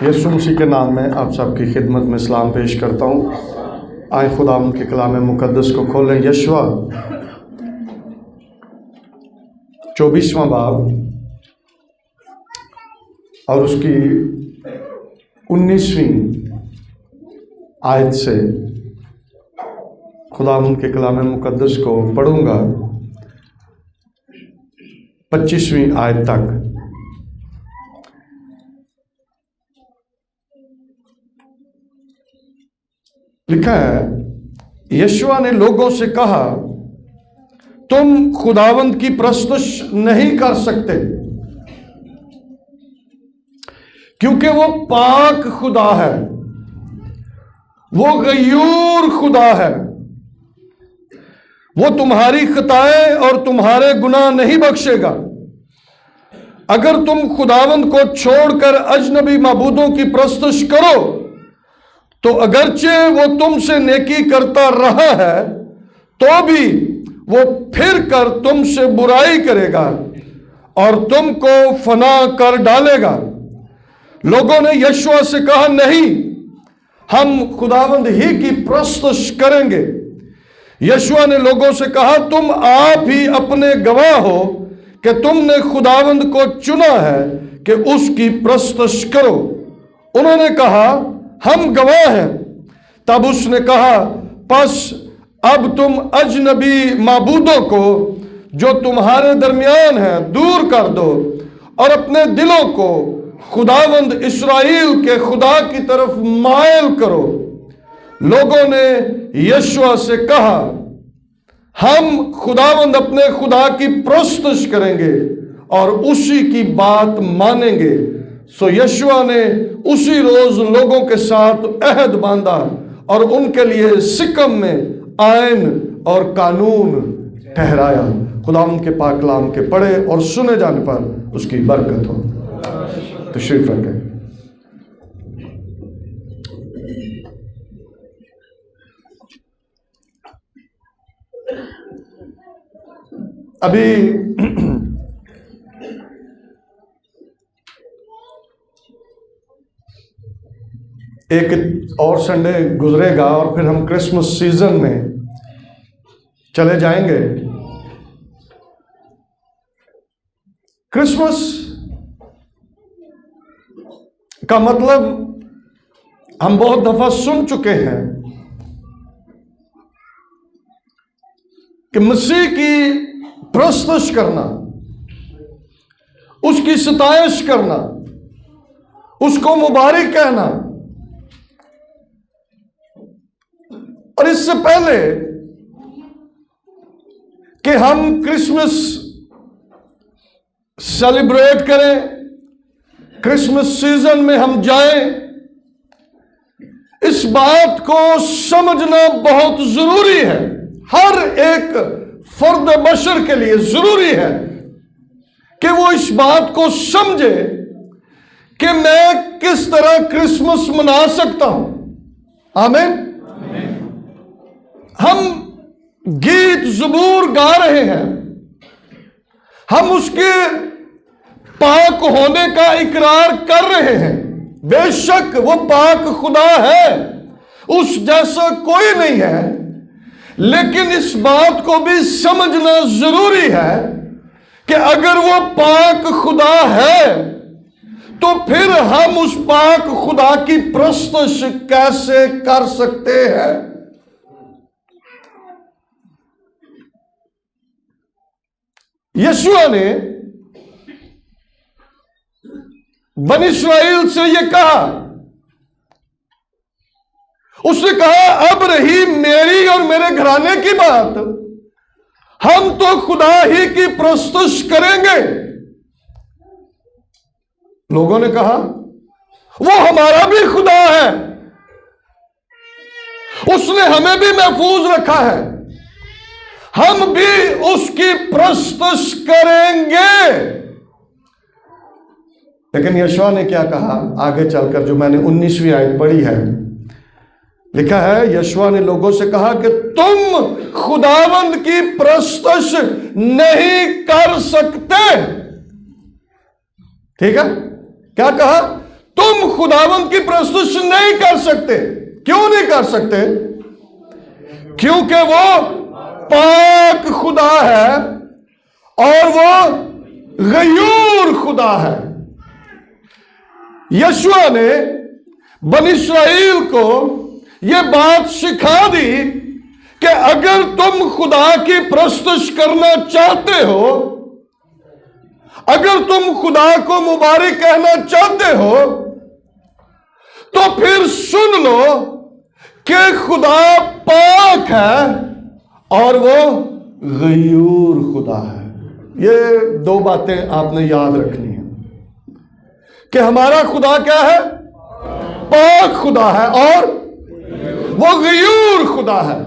یسوع مسیح کے نام میں آپ سب کی خدمت میں سلام پیش کرتا ہوں۔ آئیں خدا ان کے کلام مقدس کو کھولیں۔ یشوع 24واں باب اور اس کی 19ویں آیت سے خدا ان کے کلام مقدس کو پڑھوں گا 25ویں آیت تک۔ لکھا ہے، یشوع نے لوگوں سے کہا، تم خداوند کی پرستش نہیں کر سکتے کیونکہ وہ پاک خدا ہے، وہ غیور خدا ہے، وہ تمہاری خطائیں اور تمہارے گناہ نہیں بخشے گا۔ اگر تم خداوند کو چھوڑ کر اجنبی معبودوں کی پرستش کرو تو اگرچہ وہ تم سے نیکی کرتا رہا ہے تو بھی وہ پھر کر تم سے برائی کرے گا اور تم کو فنا کر ڈالے گا۔ لوگوں نے یشوع سے کہا، نہیں، ہم خداوند ہی کی پرستش کریں گے۔ یشوع نے لوگوں سے کہا، تم آپ ہی اپنے گواہ ہو کہ تم نے خداوند کو چنا ہے کہ اس کی پرستش کرو۔ انہوں نے کہا، ہم گواہ ہیں۔ تب اس نے کہا، پس اب تم اجنبی معبودوں کو جو تمہارے درمیان ہیں دور کر دو اور اپنے دلوں کو خداوند اسرائیل کے خدا کی طرف مائل کرو۔ لوگوں نے یشوع سے کہا، ہم خداوند اپنے خدا کی پرستش کریں گے اور اسی کی بات مانیں گے۔ سو یشوع نے اسی روز لوگوں کے ساتھ عہد باندھا اور ان کے لیے سکم میں آئین اور قانون ٹھہرایا۔ خدا ان کے پاک کلام کے پڑھے اور سنے جانے پر اس کی برکت ہو۔ تشریف رکھیں۔ ابھی ایک اور سنڈے گزرے گا اور پھر ہم کرسمس سیزن میں چلے جائیں گے۔ کرسمس کا مطلب ہم بہت دفعہ سن چکے ہیں کہ مسیح کی پرستش کرنا، اس کی ستائش کرنا، اس کو مبارک کہنا۔ اور اس سے پہلے کہ ہم کرسمس سیلیبریٹ کریں، کرسمس سیزن میں ہم جائیں، اس بات کو سمجھنا بہت ضروری ہے۔ ہر ایک فرد بشر کے لیے ضروری ہے کہ وہ اس بات کو سمجھے کہ میں کس طرح کرسمس منا سکتا ہوں۔ آمین۔ ہم گیت زبور گا رہے ہیں، ہم اس کے پاک ہونے کا اقرار کر رہے ہیں۔ بے شک وہ پاک خدا ہے، اس جیسا کوئی نہیں ہے، لیکن اس بات کو بھی سمجھنا ضروری ہے کہ اگر وہ پاک خدا ہے تو پھر ہم اس پاک خدا کی پرستش کیسے کر سکتے ہیں؟ یشوع نے بنی اسرائیل سے یہ کہا، اس نے کہا، اب رہی میری اور میرے گھرانے کی بات، ہم تو خدا ہی کی پرستش کریں گے۔ لوگوں نے کہا، وہ ہمارا بھی خدا ہے، اس نے ہمیں بھی محفوظ رکھا ہے، ہم بھی اس کی پرستش کریں گے۔ لیکن یشوع نے کیا کہا آگے چل کر، جو میں نے 19ویں آیت پڑھی ہے، لکھا ہے، یشوع نے لوگوں سے کہا کہ تم خداوند کی پرستش نہیں کر سکتے۔ ٹھیک ہے، کیا کہا؟ تم خداوند کی پرستش نہیں کر سکتے. کیوں نہیں کر سکتے؟ کیونکہ وہ پاک خدا ہے اور وہ غیور خدا ہے. یشوع نے بنی اسرائیل کو یہ بات سکھا دی کہ اگر تم خدا کی پرستش کرنا چاہتے ہو، اگر تم خدا کو مبارک کہنا چاہتے ہو، تو پھر سن لو کہ خدا پاک ہے اور وہ غیور خدا ہے. یہ دو باتیں آپ نے یاد رکھنی ہیں کہ ہمارا خدا کیا ہے؟ پاک خدا ہے اور وہ غیور خدا ہے.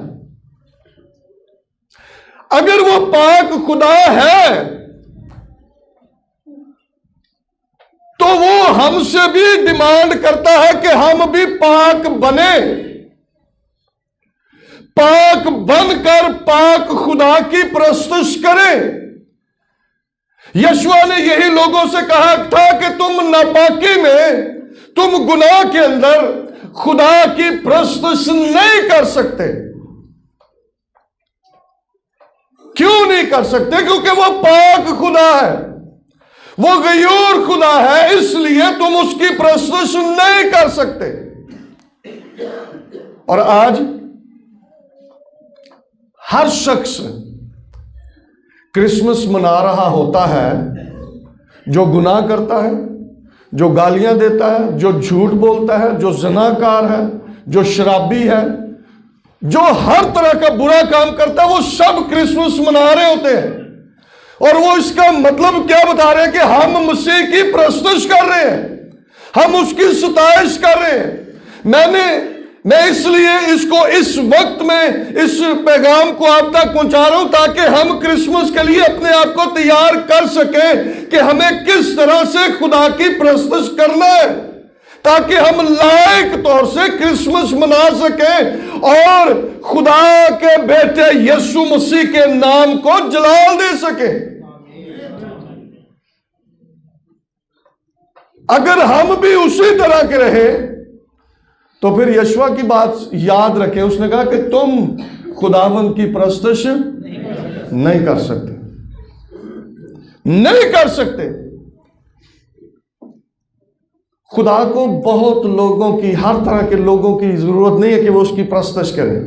اگر وہ پاک خدا ہے تو وہ ہم سے بھی ڈیمانڈ کرتا ہے کہ ہم بھی پاک بنے، پاک بن کر پاک خدا کی پرستش کریں. یشوع نے یہی لوگوں سے کہا تھا کہ تم ناپاکی میں، تم گناہ کے اندر خدا کی پرستش نہیں کر سکتے. کیوں نہیں کر سکتے؟ کیونکہ وہ پاک خدا ہے، وہ غیور خدا ہے، اس لیے تم اس کی پرستش نہیں کر سکتے. اور آج ہر شخص کرسمس منا رہا ہوتا ہے جو گناہ کرتا ہے، جو گالیاں دیتا ہے، جو جھوٹ بولتا ہے، جو زناکار ہے، جو شرابی ہے، جو ہر طرح کا برا کام کرتا ہے، وہ سب کرسمس منا رہے ہوتے ہیں. اور وہ اس کا مطلب کیا بتا رہے ہیں کہ ہم مسیح کی پرستش کر رہے ہیں، ہم اس کی ستائش کر رہے ہیں. میں اس لیے اس کو اس وقت میں اس پیغام کو آپ تک پہنچا رہا ہوں تاکہ ہم کرسمس کے لیے اپنے آپ کو تیار کر سکیں کہ ہمیں کس طرح سے خدا کی پرستش کرنا ہے، تاکہ ہم لائق طور سے کرسمس منا سکیں اور خدا کے بیٹے یسوع مسیح کے نام کو جلال دے سکیں. اگر ہم بھی اسی طرح کے رہے تو پھر یشوع کی بات یاد رکھیں. اس نے کہا کہ تم خداوند کی پرستش نہیں کر سکتے، نہیں کر سکتے. خدا کو بہت لوگوں کی، ہر طرح کے لوگوں کی ضرورت نہیں ہے کہ وہ اس کی پرستش کریں.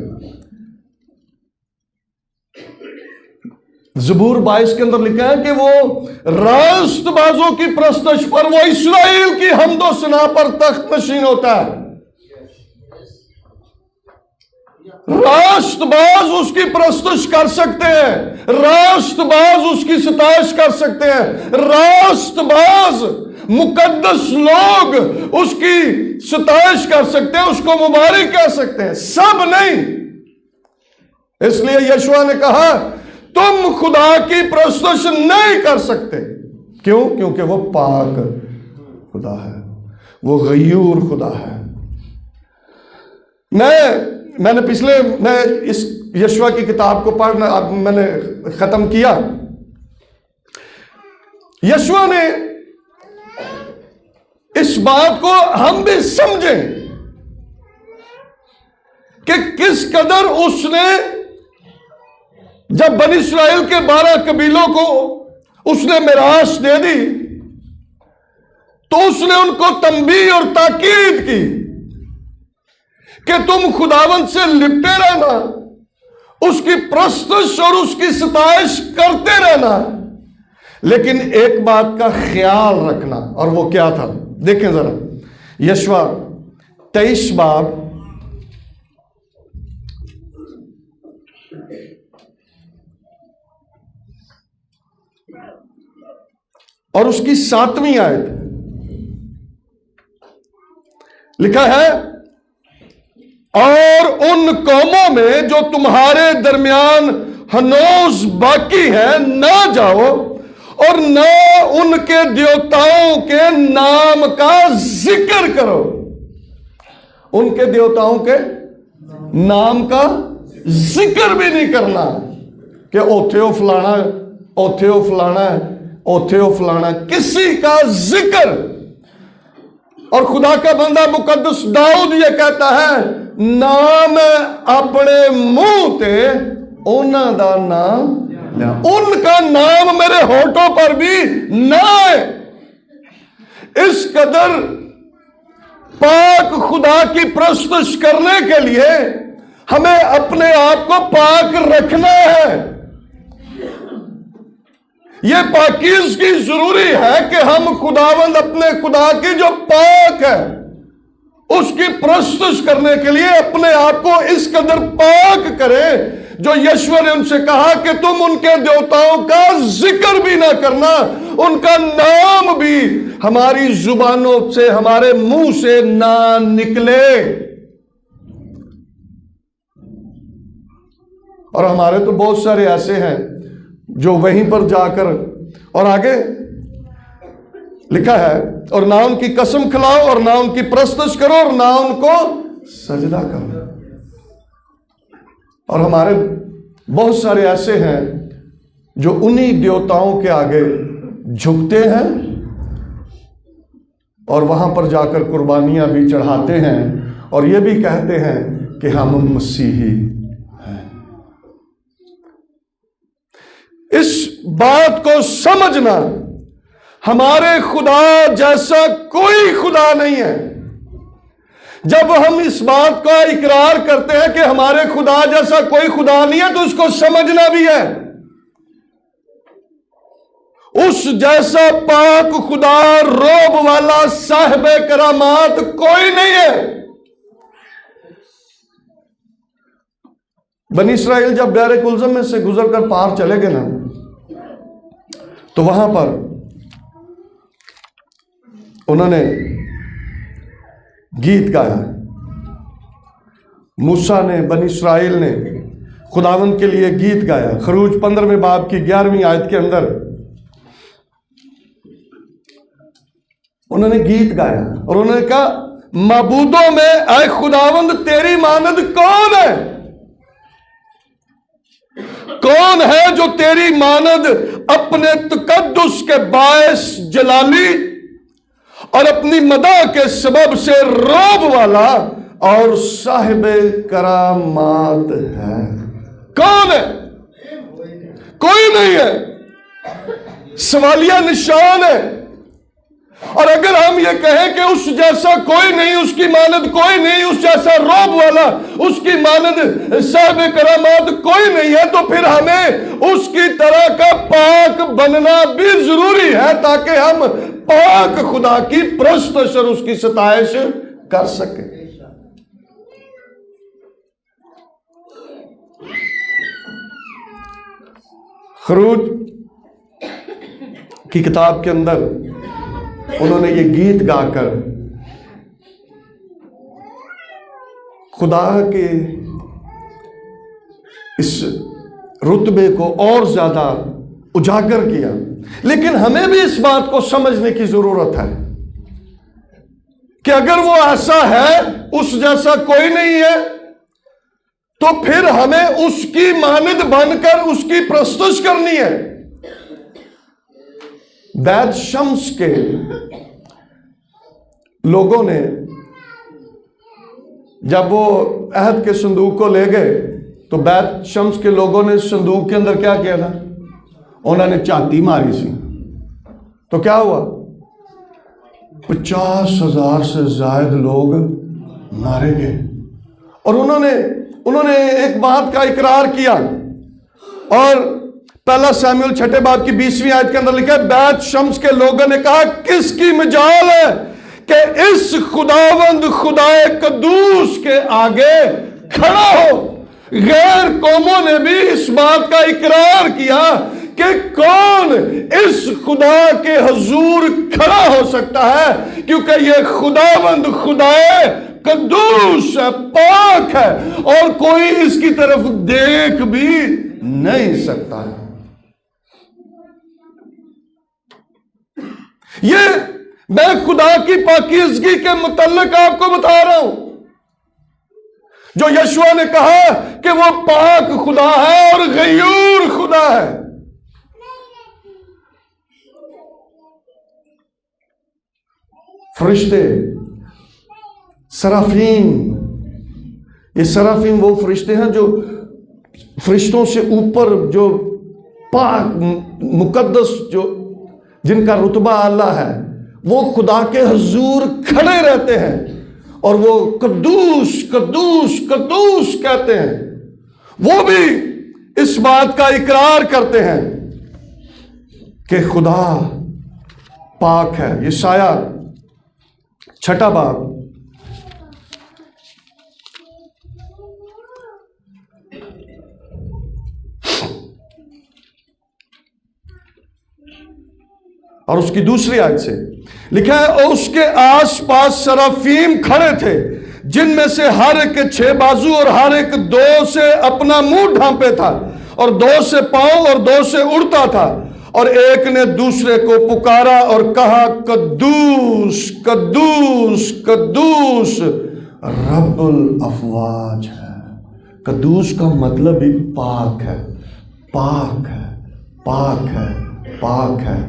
زبور 22 کے اندر لکھا ہے کہ وہ راست بازوں کی پرستش پر، وہ اسرائیل کی حمد و ثنا پر تخت نشین ہوتا ہے. راست باز اس کی پرستش کر سکتے ہیں، راست باز اس کی ستائش کر سکتے ہیں، راست باز مقدس لوگ اس کی ستائش کر سکتے ہیں، اس کو مبارک کہہ سکتے ہیں، سب نہیں. اس لیے یشوع نے کہا تم خدا کی پرستش نہیں کر سکتے. کیوں؟ کیونکہ وہ پاک خدا ہے، وہ غیور خدا ہے. میں نے اس یشوع کی کتاب کو پڑھنا اب میں نے ختم کیا. یشوع نے اس بات کو ہم بھی سمجھیں کہ کس قدر اس نے جب بنی اسرائیل کے 12 قبیلوں کو اس نے میراث دے دی تو اس نے ان کو تنبیہ اور تاکید کی کہ تم خداوند سے لپٹے رہنا، اس کی پرستش اور اس کی ستائش کرتے رہنا، لیکن ایک بات کا خیال رکھنا. اور وہ کیا تھا؟ دیکھیں ذرا یشوع 23 باب اور اس کی 7ویں آیت لکھا ہے، اور ان قوموں میں جو تمہارے درمیان ہنوز باقی ہے نہ جاؤ اور نہ ان کے دیوتاؤں کے نام کا ذکر کرو. ان کے دیوتاؤں کے نام کا ذکر بھی نہیں کرنا کہ اوتھیو فلانا، اوتھیو فلانا، اوتھیو فلانا، کسی کا ذکر. اور خدا کا بندہ مقدس داؤد یہ کہتا ہے نام اپنے منہ تے انہاں دا نام لیا، ان کا نام میرے ہونٹوں پر بھی نہ ہے۔ اس قدر پاک خدا کی پرستش کرنے کے لیے ہمیں اپنے آپ کو پاک رکھنا ہے۔ یہ پاکیزگی ضروری ہے کہ ہم خداوند اپنے خدا کی جو پاک ہے اس کی پرستش کرنے کے لیے اپنے آپ کو اس قدر پاک کریں، جو یشوع نے ان سے کہا کہ تم ان کے دیوتاؤں کا ذکر بھی نہ کرنا، ان کا نام بھی ہماری زبانوں سے، ہمارے منہ سے نہ نکلے۔ اور ہمارے تو بہت سارے ایسے ہیں جو وہیں پر جا کر، اور آگے لکھا ہے اور نہ ان کی قسم کھلاؤ اور نہ ان کی پرستش کرو اور نہ ان کو سجدہ کرو۔ اور ہمارے بہت سارے ایسے ہیں جو انہی دیوتاؤں کے آگے جھکتے ہیں اور وہاں پر جا کر قربانیاں بھی چڑھاتے ہیں اور یہ بھی کہتے ہیں کہ ہم مسیحی ہیں۔ اس بات کو سمجھنا، ہمارے خدا جیسا کوئی خدا نہیں ہے۔ جب ہم اس بات کا اقرار کرتے ہیں کہ ہمارے خدا جیسا کوئی خدا نہیں ہے تو اس کو سمجھنا بھی ہے اس جیسا پاک خدا، روب والا، صاحب کرامات کوئی نہیں ہے۔ بنی اسرائیل جب بحر کلزم میں سے گزر کر پار چلے گئے نا، تو وہاں پر انہوں نے گیت گایا۔ موسیٰ نے، بنی اسرائیل نے خداوند کے لیے گیت گایا۔ خروج 15 باب کی 11ویں آیت کے اندر انہوں نے گیت گایا اور انہوں نے کہا معبودوں میں اے خداوند تیری مانند کون ہے؟ کون ہے جو تیری مانند اپنے تقدس کے باعث جلالی اور اپنی مدح کے سبب سے روب والا اور صاحب کرامات ہے؟ کون ہے؟ کوئی نہیں ہے، سوالیہ نشان ہے۔ اور اگر ہم یہ کہیں کہ اس جیسا کوئی نہیں، اس کی مانند کوئی نہیں، اس جیسا روب والا، اس کی مانند صاحب کرامات کوئی نہیں ہے، تو پھر ہمیں اس کی طرح کا پاک بننا بھی ضروری ہے تاکہ ہم پاک خدا کی پرستش اور اس کی ستائش کر سکیں۔ خروج کی کتاب کے اندر انہوں نے یہ گیت گا کر خدا کے اس رتبے کو اور زیادہ اجاگر کیا۔ لیکن ہمیں بھی اس بات کو سمجھنے کی ضرورت ہے کہ اگر وہ ایسا ہے، اس جیسا کوئی نہیں ہے، تو پھر ہمیں اس کی مانند بن کر اس کی پرستش کرنی ہے۔ بیت شمس کے لوگوں نے جب وہ عہد کے صندوق کو لے گئے تو بیت شمس کے لوگوں نے صندوق کے اندر کیا کیا تھا؟ انہوں نے چاٹی ماری سی، تو کیا ہوا؟ 50,000 سے زائد لوگ مارے گئے۔ اور انہوں نے ایک بات کا اقرار کیا، اور پہلا ساموئیل 6 باب کی 20ویں آیت کے اندر لکھا ہے بیت شمس کے لوگوں نے کہا کس کی مجال ہے کہ اس خداوند خدائے قدوس کے آگے کھڑا ہو۔ غیر قوموں نے بھی اس بات کا اقرار کیا کہ کون اس خدا کے حضور کھڑا ہو سکتا ہے، کیونکہ یہ خداوند خدائے قدوس ہے، پاک ہے، اور کوئی اس کی طرف دیکھ بھی نہیں سکتا ہے۔ یہ میں خدا کی پاکیزگی کے متعلق آپ کو بتا رہا ہوں، جو یشوع نے کہا کہ وہ پاک خدا ہے اور غیور خدا ہے۔ فرشتے، سرافیم، یہ سرافیم وہ فرشتے ہیں جو فرشتوں سے اوپر، جو پاک مقدس، جو جن کا رتبہ اعلیٰ ہے، وہ خدا کے حضور کھڑے رہتے ہیں اور وہ قدوس قدوس قدوس کہتے ہیں۔ وہ بھی اس بات کا اقرار کرتے ہیں کہ خدا پاک ہے۔ یشعیاء 6 باب اور اس کی دوسری آیت سے لکھا ہے، اور اس کے آس پاس سرافیم کھڑے تھے، جن میں سے ہر ایک کے 6 بازو اور ہر ایک 2 سے اپنا منہ ڈھانپے تھا، اور 2 سے پاؤں اور 2 سے اڑتا تھا، اور ایک نے دوسرے کو پکارا اور کہا، قدوس قدوس قدوس رب الافواج ہے۔ قدوس کا مطلب ہی پاک ہے، پاک ہے، پاک ہے، پاک ہے۔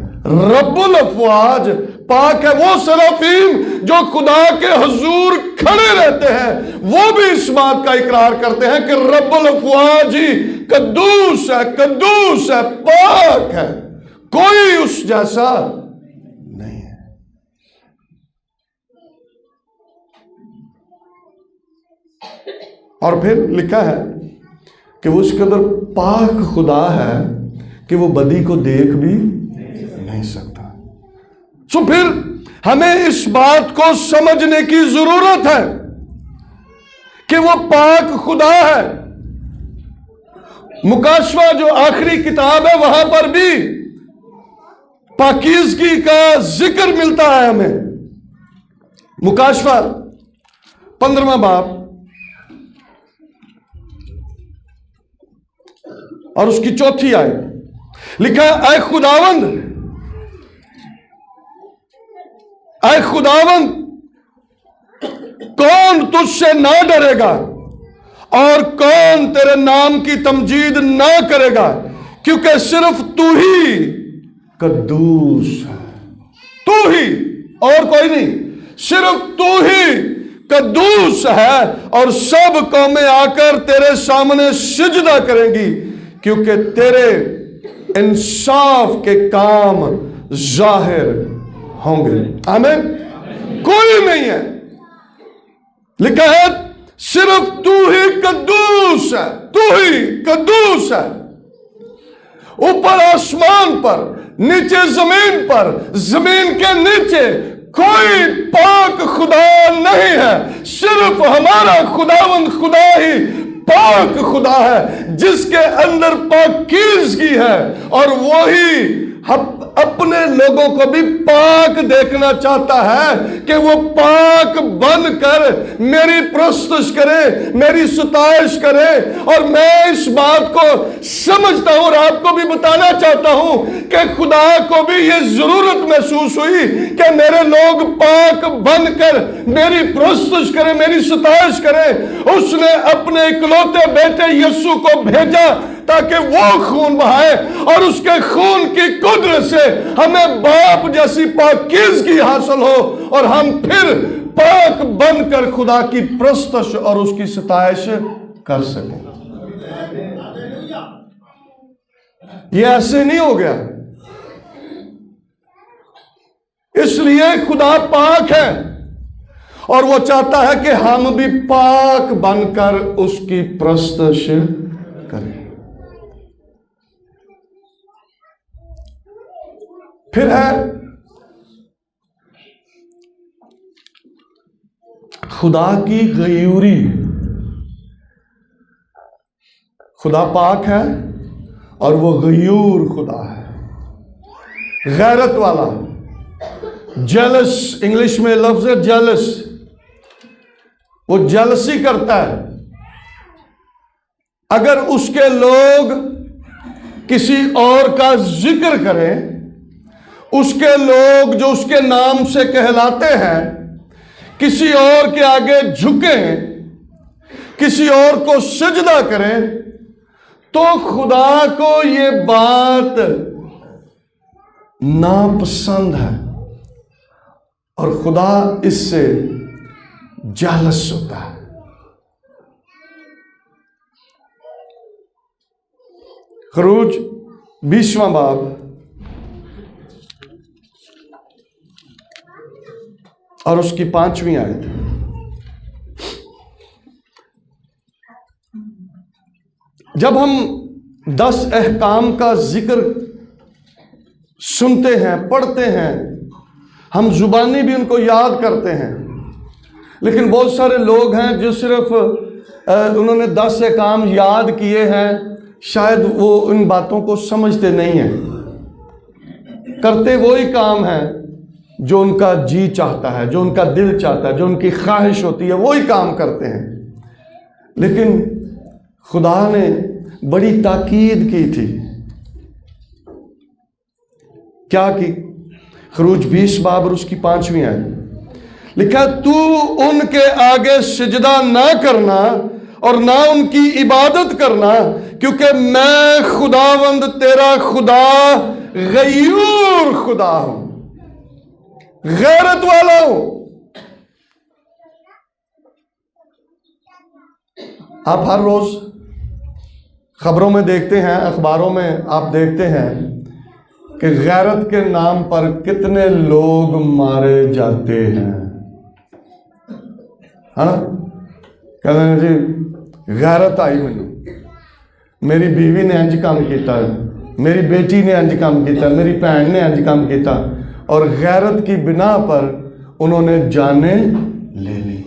رب الافواج پاک ہے۔ وہ سرافیم جو خدا کے حضور کھڑے رہتے ہیں، وہ بھی اس بات کا اقرار کرتے ہیں کہ رب الافواج ہی قدوس ہے، قدوس ہے، پاک ہے، کوئی اس جیسا نہیں ہے۔ اور پھر لکھا ہے کہ وہ اس قدر پاک خدا ہے کہ وہ بدی کو دیکھ بھی نہیں سکتا۔ سو پھر ہمیں اس بات کو سمجھنے کی ضرورت ہے کہ وہ پاک خدا ہے۔ مکاشفہ جو آخری کتاب ہے، وہاں پر بھی پاکیزگی کا ذکر ملتا ہے ہمیں۔ مکاشفہ 15 باب اور اس کی 4 آیت لکھا ہے، اے خداوند، اے خداوند، کون تجھ سے نہ ڈرے گا اور کون تیرے نام کی تمجید نہ کرے گا، کیونکہ صرف تو ہی قدوس ہے، تو ہی، اور کوئی نہیں، صرف تو ہی قدوس ہے، اور سب قومیں آ کر تیرے سامنے سجدہ کریں گی، کیونکہ تیرے انصاف کے کام ظاہر ہوں گے۔ آمین۔ کوئی نہیں ہے، لکھا ہے صرف تو ہی قدوس ہے، تو ہی قدوس ہے۔ اوپر آسمان پر، نیچے زمین پر، زمین کے نیچے کوئی پاک خدا نہیں ہے، صرف ہمارا خداوند خدا ہی پاک خدا ہے، جس کے اندر پاکیزگی ہے، اور وہی اپنے لوگوں کو بھی پاک دیکھنا چاہتا ہے کہ وہ پاک بن کر میری پرستش کرے، میری ستائش کرے۔ اور میں اس بات کو سمجھتا ہوں اور آپ کو بھی بتانا چاہتا ہوں کہ خدا کو بھی یہ ضرورت محسوس ہوئی کہ میرے لوگ پاک بن کر میری پرستش کرے، میری ستائش کرے۔ اس نے اپنے اکلوتے بیٹے یسوع کو بھیجا تاکہ وہ خون بہائے، اور اس کے خون کی قدرت سے ہمیں باپ جیسی پاکیزگی حاصل ہو، اور ہم پھر پاک بن کر خدا کی پرستش اور اس کی ستائش کر سکیں۔ یہ ایسے نہیں ہو گیا، اس لیے خدا پاک ہے، اور وہ چاہتا ہے کہ ہم بھی پاک بن کر اس کی پرستش کریں۔ پھر ہے خدا کی غیوری۔ خدا پاک ہے اور وہ غیور خدا ہے، غیرت والا، جیلس، انگلش میں لفظ ہے جیلس، وہ جیلسی کرتا ہے۔ اگر اس کے لوگ کسی اور کا ذکر کریں، اس کے لوگ جو اس کے نام سے کہلاتے ہیں کسی اور کے آگے جھکیں، کسی اور کو سجدہ کریں، تو خدا کو یہ بات ناپسند ہے، اور خدا اس سے جالس ہوتا ہے۔ خروج 20واں باب اور اس کی 5ویں آیت۔ جب ہم 10 احکام کا ذکر سنتے ہیں، پڑھتے ہیں، ہم زبانی بھی ان کو یاد کرتے ہیں، لیکن بہت سارے لوگ ہیں جو صرف انہوں نے 10 احکام یاد کیے ہیں، شاید وہ ان باتوں کو سمجھتے نہیں ہیں، کرتے وہی کام ہیں جو ان کا جی چاہتا ہے، جو ان کا دل چاہتا ہے، جو ان کی خواہش ہوتی ہے، وہی کام کرتے ہیں۔ لیکن خدا نے بڑی تاکید کی تھی۔ کیا کی؟ خروج 20 باب اور اس کی 5ویں آیت لکھا، تو ان کے آگے سجدہ نہ کرنا اور نہ ان کی عبادت کرنا، کیونکہ میں خداوند تیرا خدا غیور خدا ہوں، غیرت والا ہوں۔ آپ ہر روز خبروں میں دیکھتے ہیں، اخباروں میں آپ دیکھتے ہیں کہ غیرت کے نام پر کتنے لوگ مارے جاتے ہیں، ہے نا؟ کہتے ہیں جی غیرت آئی میری بیوی نے انج کام کیتا ہے، میری بیٹی نے انج کام کیتا، میری بہن نے انج کام کیتا، اور غیرت کی بنا پر انہوں نے جانیں لے لی۔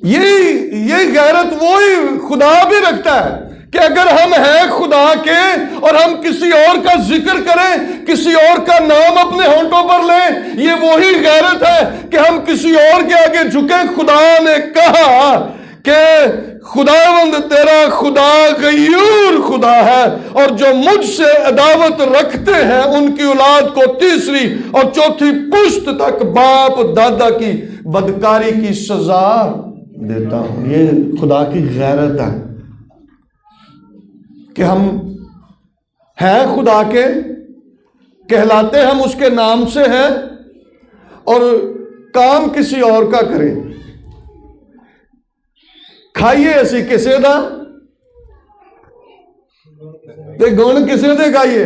یہ غیرت وہی خدا بھی رکھتا ہے کہ اگر ہم ہیں خدا کے اور ہم کسی اور کا ذکر کریں، کسی اور کا نام اپنے ہونٹوں پر لیں، یہ وہی غیرت ہے کہ ہم کسی اور کے آگے جھکیں۔ خدا نے کہا کہ خداوند تیرا خدا غیور خدا ہے، اور جو مجھ سے عداوت رکھتے ہیں ان کی اولاد کو 3 اور 4 پشت تک باپ دادا کی بدکاری کی سزا دیتا ہوں۔ یہ خدا کی غیرت ہے کہ ہم ہیں خدا کے، کہلاتے ہم اس کے نام سے ہیں، اور کام کسی اور کا کریں۔ کھائیے اسی کسے دا تے گن کسے دے گائیے،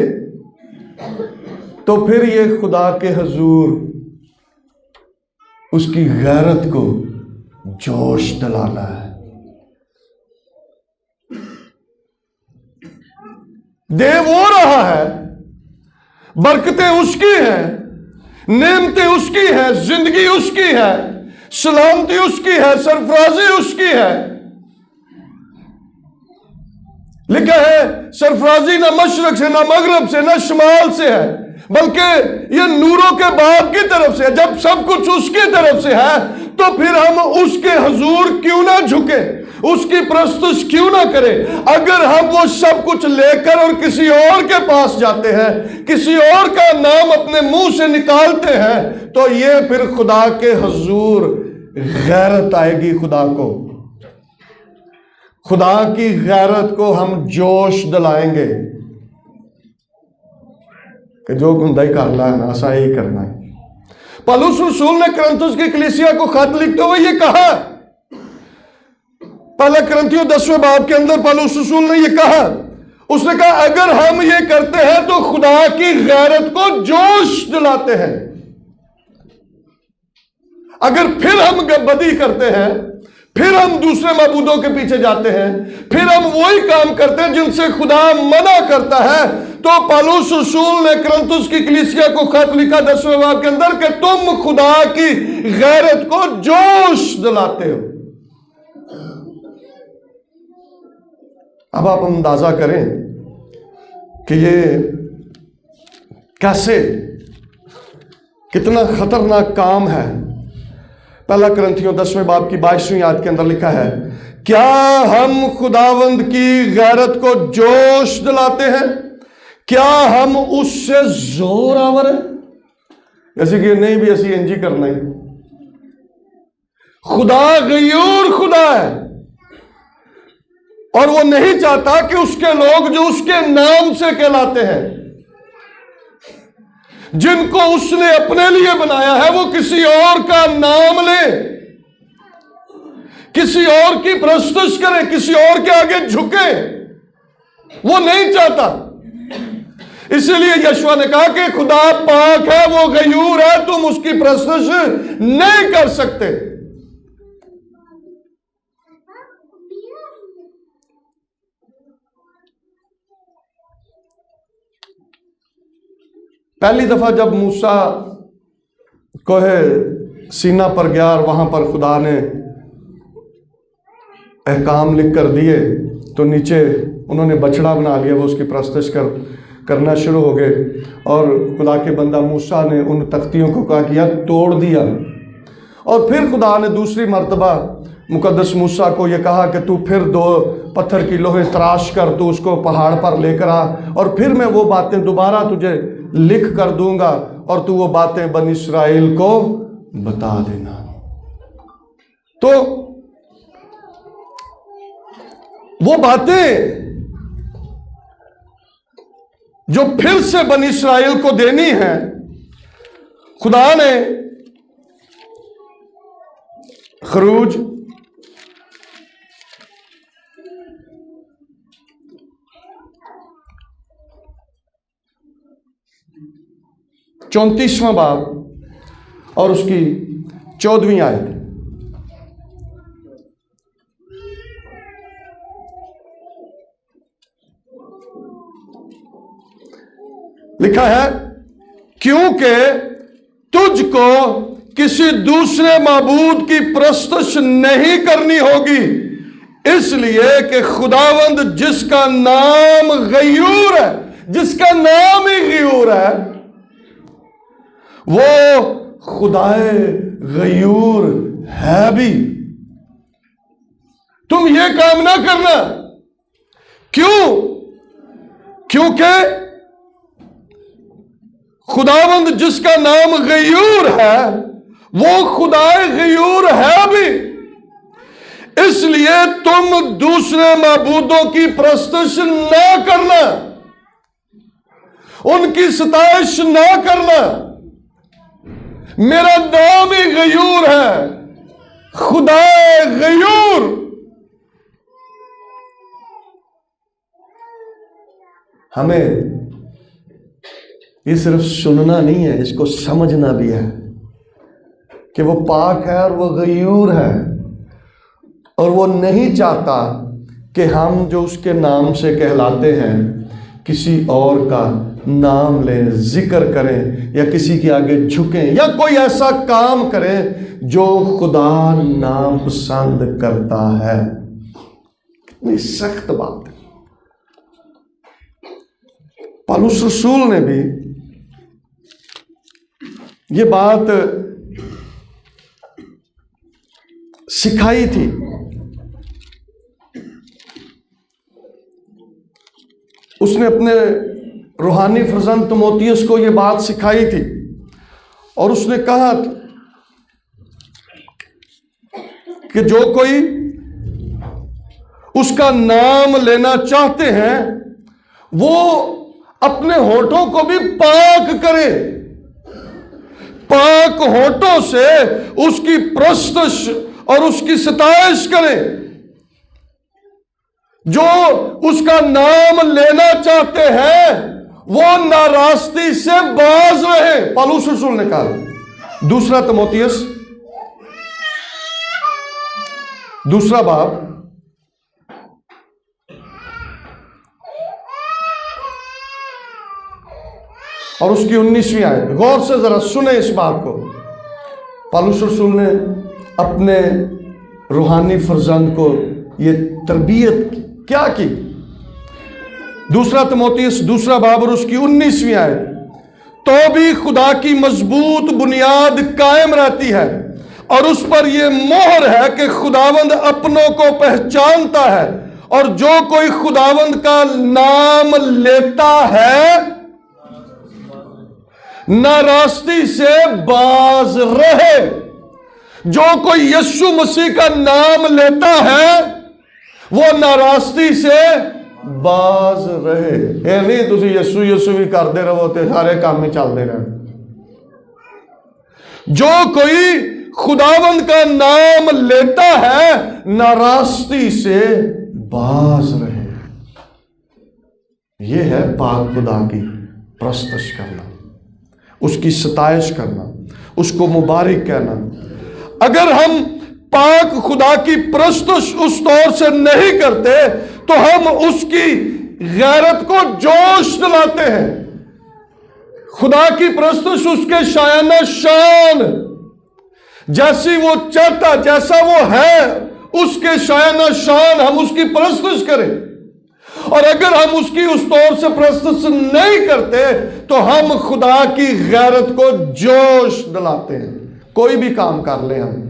تو پھر یہ خدا کے حضور اس کی غیرت کو جوش دلانا ہے۔ دے وہ رہا ہے، برکتیں اس کی ہیں، نعمتیں اس کی ہیں، زندگی اس کی ہے، سلامتی اس کی ہے، سرفرازی اس کی ہے۔ لکھا ہے سرفرازی نہ مشرق سے، نہ مغرب سے، نہ شمال سے ہے، بلکہ یہ نوروں کے باپ کی طرف سے ہے۔ جب سب کچھ اس کی طرف سے ہے تو پھر ہم اس کے حضور کیوں نہ جھکیں، اس کی پرستش کیوں نہ کریں؟ اگر ہم وہ سب کچھ لے کر اور کسی اور کے پاس جاتے ہیں، کسی اور کا نام اپنے منہ سے نکالتے ہیں، تو یہ پھر خدا کے حضور غیرت آئے گی۔ خدا کی غیرت کو ہم جوش دلائیں گے کہ جو گندائی کرنا ہے نا ایسا ہی کرنا ہے۔ پالوس رسول نے کرنتھس کی کلیسیا کو خط لکھتے ہوئے یہ کہا، پہلا کرنتھیوں 10ویں باب کے اندر پالوس رسول نے یہ کہا، اس نے کہا اگر ہم یہ کرتے ہیں تو خدا کی غیرت کو جوش دلاتے ہیں۔ اگر پھر ہم بدی کرتے ہیں، پھر ہم دوسرے معبودوں کے پیچھے جاتے ہیں، پھر ہم وہی کام کرتے ہیں جن سے خدا منع کرتا ہے، تو پالوس رسول نے کرنتھس کی کلیسیا کو خط لکھا 10ویں باب کے اندر کہ تم خدا کی غیرت کو جوش دلاتے ہو۔ اب آپ اندازہ کریں کہ یہ کیسے، کتنا خطرناک کام ہے۔ پہلا کرنتھیوں 10ویں باب کی 22ویں آیت کے اندر لکھا ہے، کیا ہم خداوند کی غیرت کو جوش دلاتے ہیں؟ کیا ہم اس سے زور آور ہیں؟ جیسے کہ نہیں بھی ایسی انجی کرنا ہے۔ خدا غیور خدا ہے، اور وہ نہیں چاہتا کہ اس کے لوگ جو اس کے نام سے کہلاتے ہیں جن کو اس نے اپنے لیے بنایا ہے وہ کسی اور کا نام لے، کسی اور کی پرستش کرے، کسی اور کے آگے جھکے، وہ نہیں چاہتا۔ اسی لیے یشوع نے کہا کہ خدا پاک ہے، وہ غیور ہے، تم اس کی پرستش نہیں کر سکتے۔ پہلی دفعہ جب موسیٰ کوہ سینا پر گیا اور وہاں پر خدا نے احکام لکھ کر دیے تو نیچے انہوں نے بچڑا بنا لیا، وہ اس کی پرستش کرنا شروع ہو گئے، اور خدا کے بندہ موسیٰ نے ان تختیوں کو کہا کیا توڑ دیا، اور پھر خدا نے دوسری مرتبہ مقدس موسیٰ کو یہ کہا کہ تو پھر 2 پتھر کی لوہے تراش کر تو اس کو پہاڑ پر لے کر آ، اور پھر میں وہ باتیں دوبارہ تجھے لکھ کر دوں گا اور تو وہ باتیں بنی اسرائیل کو بتا دینا۔ تو وہ باتیں جو پھر سے بنی اسرائیل کو دینی ہیں، خدا نے خروج 34واں باب اور اس کی 14ویں آیت لکھا ہے، کیونکہ تجھ کو کسی دوسرے معبود کی پرستش نہیں کرنی ہوگی، اس لیے کہ خداوند جس کا نام غیور ہے، جس کا نام ہی غیور ہے، وہ خدائے غیور ہے بھی۔ تم یہ کام نہ کرنا۔ کیوں؟ کیونکہ خداوند جس کا نام غیور ہے وہ خدائے غیور ہے بھی، اس لیے تم دوسرے معبودوں کی پرستش نہ کرنا، ان کی ستائش نہ کرنا۔ میرا نام ہی غیور ہے، خدائے غیور۔ ہمیں یہ صرف سننا نہیں ہے، اس کو سمجھنا بھی ہے کہ وہ پاک ہے اور وہ غیور ہے، اور وہ نہیں چاہتا کہ ہم جو اس کے نام سے کہلاتے ہیں کسی اور کا نام لیں، ذکر کریں، یا کسی کے آگے جھکیں، یا کوئی ایسا کام کریں جو خدا ناپسند کرتا ہے۔ کتنی سخت بات ہے۔ پالوس رسول نے بھی یہ بات سکھائی تھی۔ اس نے اپنے روحانی فرزند تموتیوس کو یہ بات سکھائی تھی، اور اس نے کہا کہ جو کوئی اس کا نام لینا چاہتے ہیں وہ اپنے ہونٹوں کو بھی پاک کرے، پاک ہونٹوں سے اس کی پرستش اور اس کی ستائش کرے۔ جو اس کا نام لینا چاہتے ہیں وہ ناراستی سے باز رہے۔ پالوس رسول نے کہا، دوسرا تموتیوس 2 باب اور اس کی 19ویں آیت، غور سے ذرا سنیں اس بات کو۔ پالوس رسول نے اپنے روحانی فرزند کو یہ تربیت کیا کی؟ 2 تموتیوس 2 باب اور اس کی 19ویں آیت، تو بھی خدا کی مضبوط بنیاد قائم رہتی ہے، اور اس پر یہ مہر ہے کہ خداوند اپنوں کو پہچانتا ہے، اور جو کوئی خداوند کا نام لیتا ہے ناراستی سے باز رہے۔ جو کوئی یسوع مسیح کا نام لیتا ہے وہ ناراستی سے باز رہے۔ نہیں تسی یسوع یسوع بھی کرتے رہو تے سارے کام ہی چلتے رہے۔ جو کوئی خداوند کا نام لیتا ہے ناراستی سے باز رہے۔ یہ ہے پاک خدا کی پرستش کرنا، اس کی ستائش کرنا، اس کو مبارک کہنا۔ اگر ہم پاک خدا کی پرستش اس طور سے نہیں کرتے تو ہم اس کی غیرت کو جوش دلاتے ہیں۔ خدا کی پرستش اس کے شایانہ شان، جیسی وہ چاہتا، جیسا وہ ہے، اس کے شایانہ شان ہم اس کی پرستش کریں۔ اور اگر ہم اس کی اس طور سے پرستش نہیں کرتے تو ہم خدا کی غیرت کو جوش دلاتے ہیں۔ کوئی بھی کام کر لیں ہم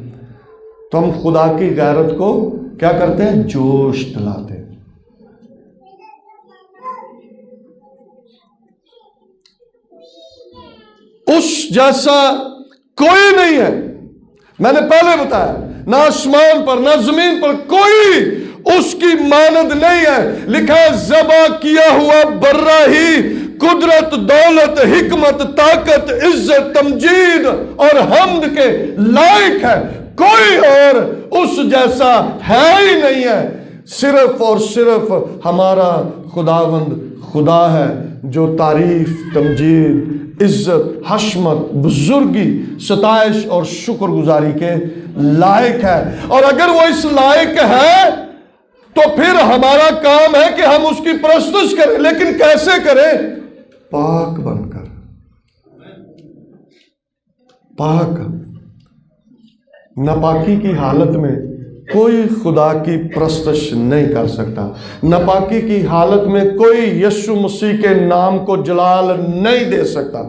تو ہم خدا کی غیرت کو کیا کرتے ہیں؟ جوش دلاتے ہیں۔ اس جیسا کوئی نہیں ہے، میں نے پہلے بتایا، نہ آسمان پر نہ زمین پر کوئی اس کی مانند نہیں ہے۔ لکھا ہے ذبح کیا ہوا برہ ہی قدرت، دولت، حکمت، طاقت، عزت، تمجید اور حمد کے لائق ہے، کوئی اور اس جیسا ہے ہی نہیں ہے۔ صرف اور صرف ہمارا خداوند خدا ہے جو تعریف، تمجید، عزت، حشمت، بزرگی، ستائش اور شکر گزاری کے لائق ہے۔ اور اگر وہ اس لائق ہے تو پھر ہمارا کام ہے کہ ہم اس کی پرستش کریں، لیکن کیسے کریں؟ پاک بن کر، پاک۔ ناپاکی کی حالت میں کوئی خدا کی پرستش نہیں کر سکتا۔ ناپاکی کی حالت میں کوئی یسوع مسیح کے نام کو جلال نہیں دے سکتا۔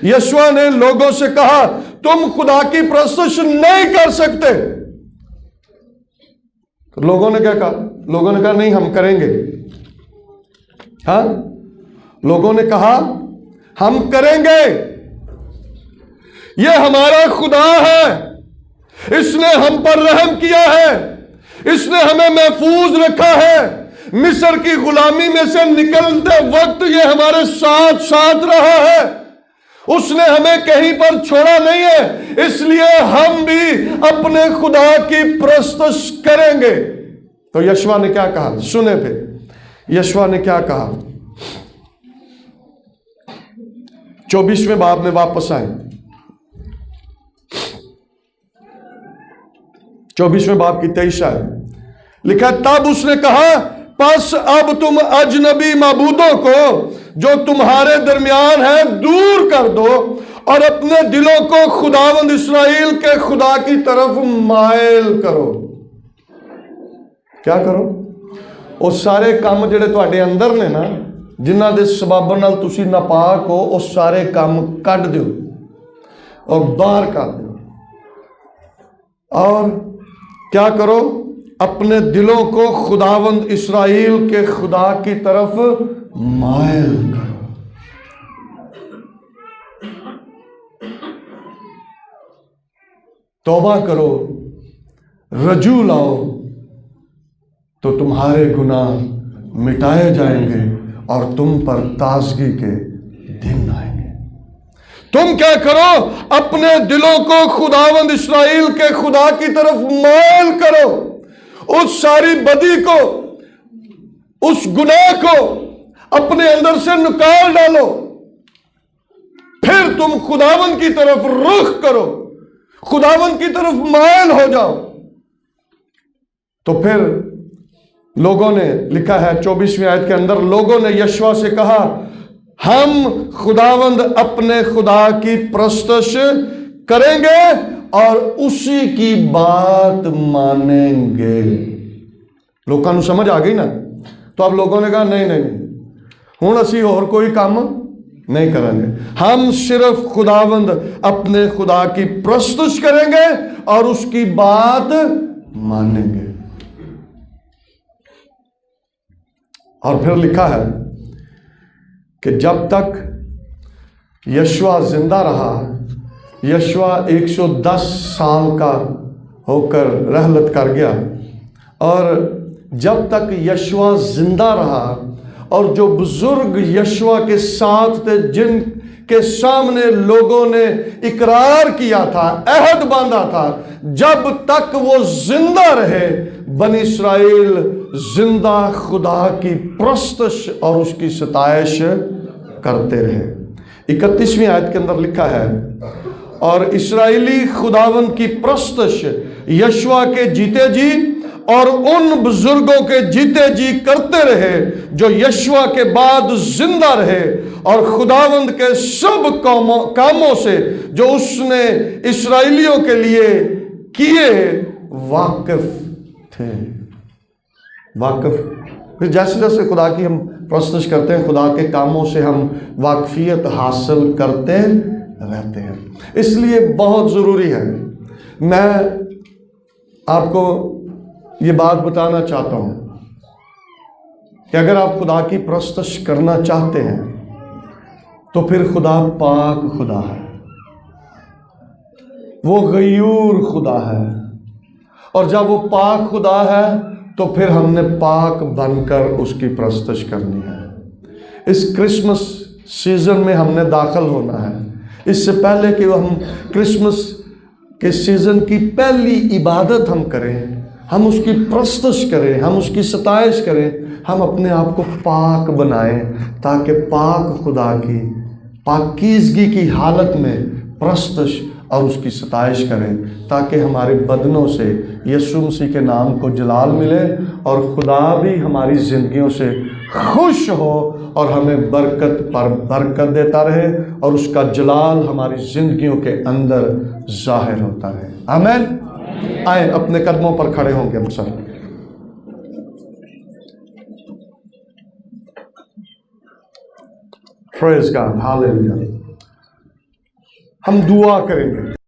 یسوع نے لوگوں سے کہا تم خدا کی پرستش نہیں کر سکتے۔ لوگوں نے کیا کہا؟ لوگوں نے کہا نہیں ہم کریں گے۔ ہاں، لوگوں نے کہا ہم کریں گے، یہ ہمارا خدا ہے، اس نے ہم پر رحم کیا ہے، اس نے ہمیں محفوظ رکھا ہے، مصر کی غلامی میں سے نکلتے وقت یہ ہمارے ساتھ ساتھ رہا ہے، اس نے ہمیں کہیں پر چھوڑا نہیں ہے، اس لیے ہم بھی اپنے خدا کی پرستش کریں گے۔ تو یشوع نے کیا کہا؟ سنے پہ یشوع نے کیا کہا؟ 24ویں باب میں واپس آئیں، 24ویں باب کی 23 آیت لکھا، تب اس نے کہا پس اب تم اجنبی معبودوں کو جو تمہارے درمیان ہیں دور کر دو اور اپنے دلوں کو خداوند اسرائیل کے خدا کی طرف مائل کرو۔ کیا کرو؟ وہ سارے کام جڑے تواڈے اندر نے نا، جنہاں دے سبب نال تسی ناپاک ہو، وہ سارے کام کڈ دیو اور باہر کر دیو۔ اور کیا کرو؟ اپنے دلوں کو خداوند اسرائیل کے خدا کی طرف مائل کرو۔ توبہ کرو، رجوع لاؤ، تو تمہارے گناہ مٹائے جائیں گے اور تم پر تازگی کے دن آئیں گے۔ تم کیا کرو؟ اپنے دلوں کو خداوند اسرائیل کے خدا کی طرف مائل کرو، اس ساری بدی کو، اس گناہ کو اپنے اندر سے نکال ڈالو، پھر تم خداوند کی طرف رخ کرو، خداوند کی طرف مائل ہو جاؤ۔ تو پھر لوگوں نے، لکھا ہے 24ویں آیت کے اندر، لوگوں نے یشوع سے کہا ہم خداوند اپنے خدا کی پرستش کریں گے اور اسی کی بات مانیں گے۔ لوگوں کو سمجھ آ گئی نا؟ تو اب لوگوں نے کہا نہیں نہیں نہیں، ہن اسی اور کوئی کام نہیں کریں گے، ہم صرف خداوند اپنے خدا کی پرستش کریں گے اور اس کی بات مانیں گے۔ اور پھر لکھا ہے کہ جب تک یشوع زندہ رہا، یشوع 110 سال کا ہو کر رحلت کر گیا، اور جب تک یشوع زندہ رہا اور جو بزرگ یشوع کے ساتھ تھے، جن کے سامنے لوگوں نے اقرار کیا تھا، عہد باندھا تھا، جب تک وہ زندہ رہے بنی اسرائیل زندہ خدا کی پرستش اور اس کی ستائش کرتے رہے۔ 31ویں آیت کے اندر لکھا ہے، اور اسرائیلی خداوند کی پرستش یشوع کے جیتے جی اور ان بزرگوں کے جیتے جی کرتے رہے جو یشوع کے بعد زندہ رہے، اور خداوند کے سب کاموں سے جو اس نے اسرائیلیوں کے لیے کیے واقف تھے۔ واقف، پھر جیسے جیسے خدا کی ہم پرستش کرتے ہیں، خدا کے کاموں سے ہم واقفیت حاصل کرتے رہتے ہیں۔ اس لیے بہت ضروری ہے، میں آپ کو یہ بات بتانا چاہتا ہوں کہ اگر آپ خدا کی پرستش کرنا چاہتے ہیں تو پھر خدا پاک خدا ہے، وہ غیور خدا ہے، اور جب وہ پاک خدا ہے تو پھر ہم نے پاک بن کر اس کی پرستش کرنی ہے۔ اس کرسمس سیزن میں ہم نے داخل ہونا ہے۔ اس سے پہلے کہ ہم کرسمس کے سیزن کی پہلی عبادت ہم کریں، ہم اس کی پرستش کریں، ہم اس کی ستائش کریں، ہم اپنے آپ کو پاک بنائیں تاکہ پاک خدا کی پاکیزگی کی حالت میں پرستش اور اس کی ستائش کریں، تاکہ ہمارے بدنوں سے یسوع مسیح کے نام کو جلال ملے اور خدا بھی ہماری زندگیوں سے خوش ہو اور ہمیں برکت پر برکت دیتا رہے اور اس کا جلال ہماری زندگیوں کے اندر ظاہر ہوتا رہے۔ آمین۔ آئیں اپنے قدموں پر کھڑے ہوں گے ہم سب۔ پریز گاڈ، ہاللیلویا۔ ہم دعا کریں گے۔